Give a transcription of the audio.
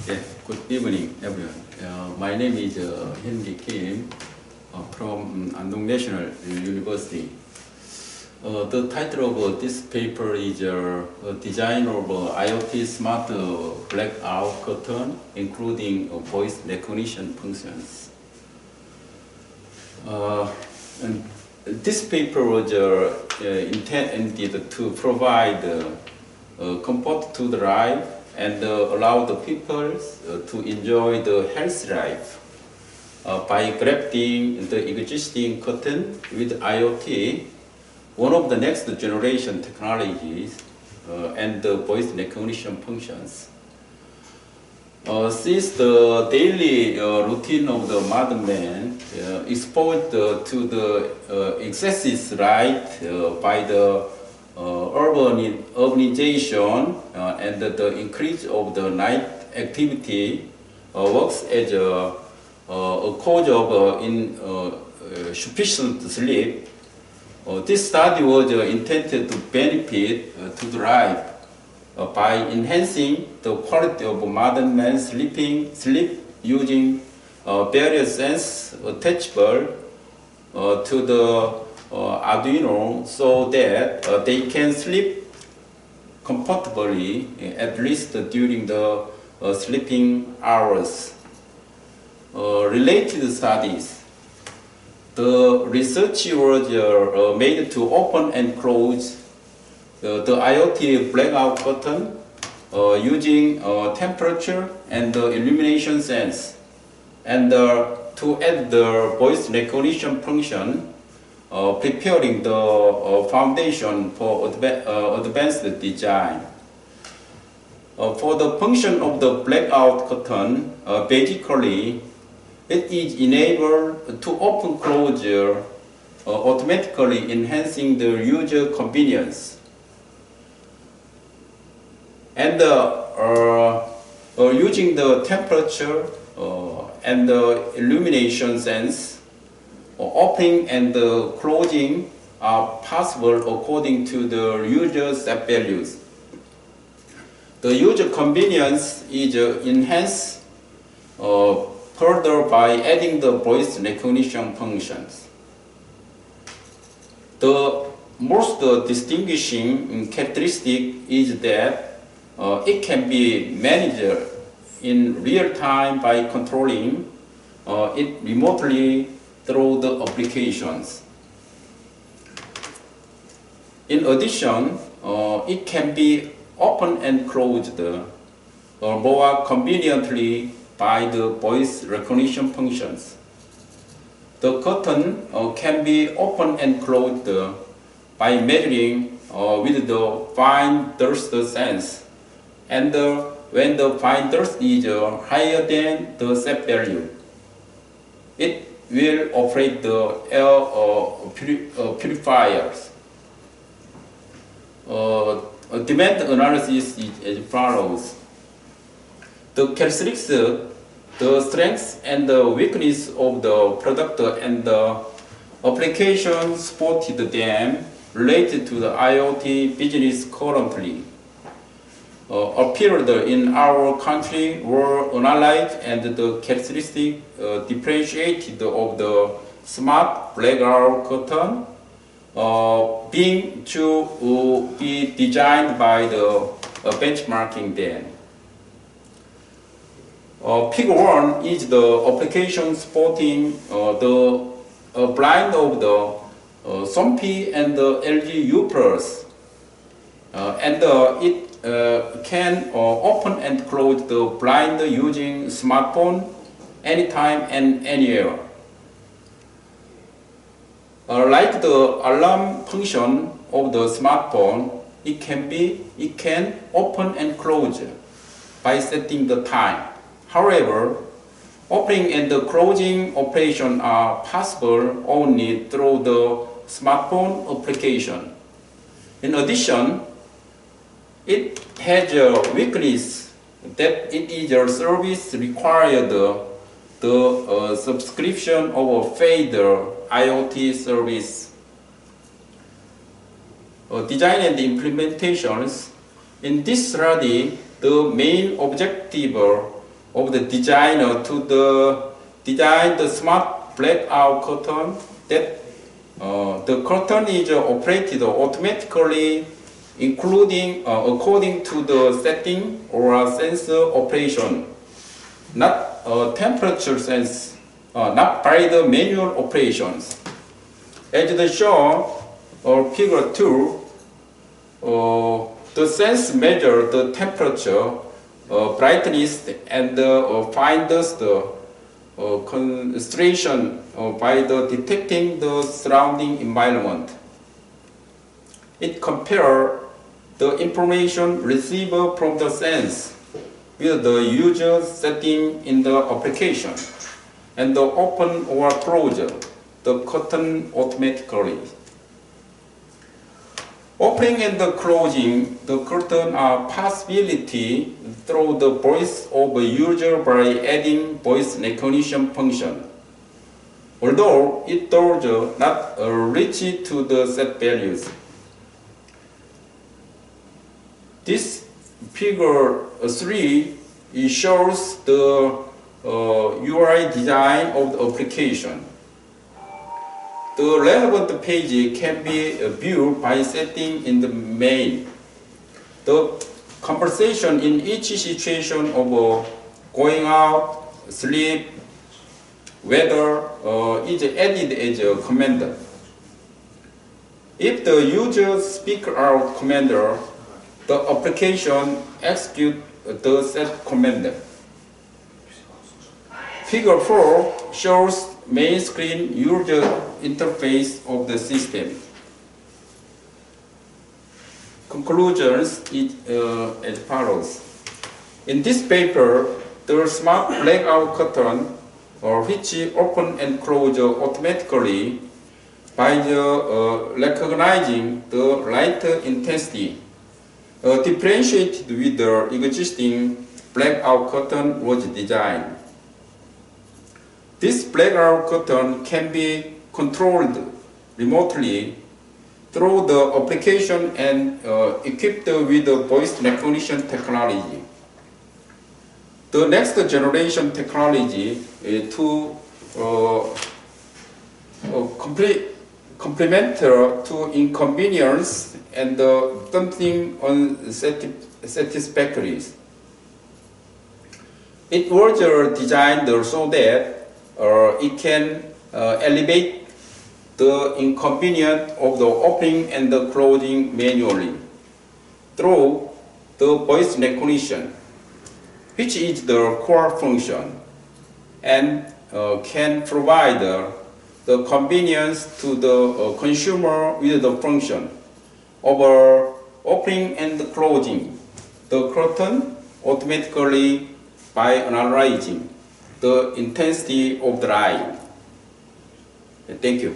Yeah, good evening, everyone. My name is Henry Kim from Andong National University. The title of this paper is Design of IoT Smart Blackout Curtain, including voice recognition functions. And this paper was intended to provide comfort to the life and allow the people to enjoy the healthy life by grafting the existing curtain with IoT, one of the next generation technologies, and the voice recognition functions. Since the daily routine of the modern man exposed to the excessive light by the urbanization and the increase of the night activity works as a cause of insufficient sleep. This study was intended to benefit to the life by enhancing the quality of modern man's sleep using various sensors attachable to the Arduino so that they can sleep comfortably, at least during the sleeping hours. Related studies. The research was made to open and close the IoT blackout curtain using temperature and illumination sense, and to add the voice recognition function, preparing the foundation for advanced design. For the function of the blackout curtain, basically, it is enabled to open close automatically, enhancing the user convenience. And using the temperature and the illumination sense, opening and closing are possible according to the user's set values. The user convenience is enhanced further by adding the voice recognition functions. The most distinguishing characteristic is that it can be managed in real time by controlling it remotely through the applications. In addition, it can be opened and closed more conveniently by the voice recognition functions. The curtain can be opened and closed by measuring with the fine dust sense, and when the fine dust is higher than the set value, it will operate the air purifiers. Demand analysis is as follows. The characteristics, the strengths and the weakness of the product and the applications supported them related to the IoT business currently appeared in our country were analyzed, and the characteristic differentiated of the smart blackout curtain being to be designed by the benchmarking then. Figure 1 is the application supporting the blind of the SoCoRI and the LG U+, and it can open and close the blind using smartphone anytime and anywhere. Like the alarm function of the smartphone, it can open and close by setting the time. However, opening and closing operation are possible only through the smartphone application. In addition, it has a weakness that it is a service required the subscription of a paid IoT service. Design and implementations. In this study, the main objective of the designer to design the smart blackout curtain that the curtain is operated automatically, including according to the setting or sensor operation, not temperature sense, not by the manual operations. As shown figure 2, the sense measure the temperature, brightness, and finds the concentration by detecting the surrounding environment. It compares the information received from the sense with the user setting in the application and open or close the curtain automatically. Opening and closing the curtain are possibility through the voice of a user by adding voice recognition function, although it does not reach to the set values. This figure 3 shows the UI design of the application. The relevant page can be viewed by setting in the main. The conversation in each situation of going out, sleep, weather is added as a command. If the user speaks out command, the application executes the set command. Figure 4 shows main screen user interface of the system. Conclusions is as follows. In this paper, the smart blackout curtain, which open and close automatically by recognizing the light intensity, differentiated with the existing blackout curtain, was designed. This blackout curtain can be controlled remotely through the application and equipped with the voice recognition technology. The next generation technology is to complement to inconvenience and something unsatisfactory. It was designed so that it can elevate the inconvenience of the opening and the closing manually through the voice recognition, which is the core function, and can provide the convenience to the consumer with the function of opening and closing the curtain automatically by analyzing the intensity of the light. Thank you.